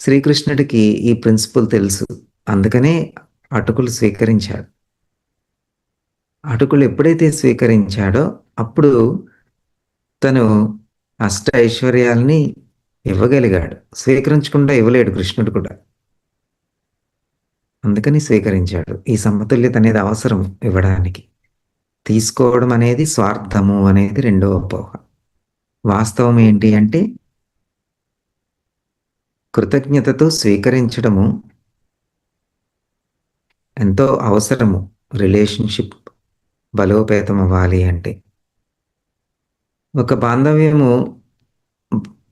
శ్రీకృష్ణుడికి ఈ ప్రిన్సిపల్ తెలుసు. అందుకనే అటుకులు స్వీకరించాడు. అటుకులు ఎప్పుడైతే స్వీకరించాడో అప్పుడు తను అష్ట ఐశ్వర్యాల్ని ఇవ్వగలిగాడు. స్వీకరించకుండా ఇవ్వలేడు కృష్ణుడు కూడా. అందుకని స్వీకరించాడు. ఈ సమతుల్యత అనేది అవసరం ఇవ్వడానికి. తీసుకోవడం అనేది స్వార్థము అనేది రెండవ అపోహ. వాస్తవం ఏంటి అంటే కృతజ్ఞతతో స్వీకరించడము ఎంతో అవసరము. రిలేషన్షిప్ బలోపేతం అవ్వాలి అంటే. ఒక బాంధవ్యము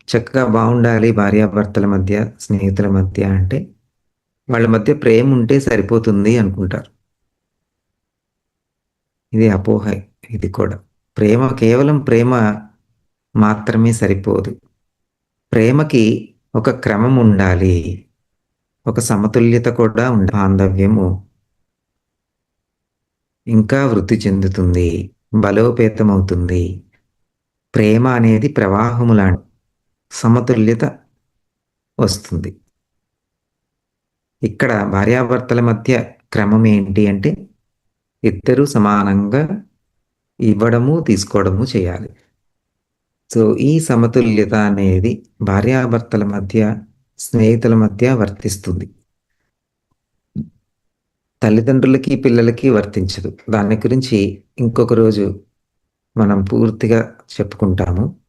చక్కగా బాగుండాలి భార్యాభర్తల మధ్య, స్నేహితుల మధ్య అంటే వాళ్ళ మధ్య ప్రేమ ఉంటే సరిపోతుంది అనుకుంటారు. ఇది అపోహ. ఇది కూడా కేవలం ప్రేమ మాత్రమే సరిపోదు. ప్రేమకి ఒక క్రమం ఉండాలి, ఒక సమతుల్యత కూడా బాంధవ్యము ఇంకా వృద్ధి చెందుతుంది, బలోపేతమవుతుంది. ప్రేమ అనేది ప్రవాహము లాంటి సమతుల్యత వస్తుంది. ఇక్కడ భార్యాభర్తల మధ్య క్రమం ఏంటి అంటే ఇద్దరూ సమానంగా ఇవ్వడము తీసుకోవడము చేయాలి. సో ఈ సమతుల్యత అనేది భార్యాభర్తల మధ్య, స్నేహితుల మధ్య వర్తిస్తుంది. తల్లిదండ్రులకి పిల్లలకి వర్తించదు. దాని గురించి ఇంకొక రోజు మనం పూర్తిగా చెప్పుకుంటాము.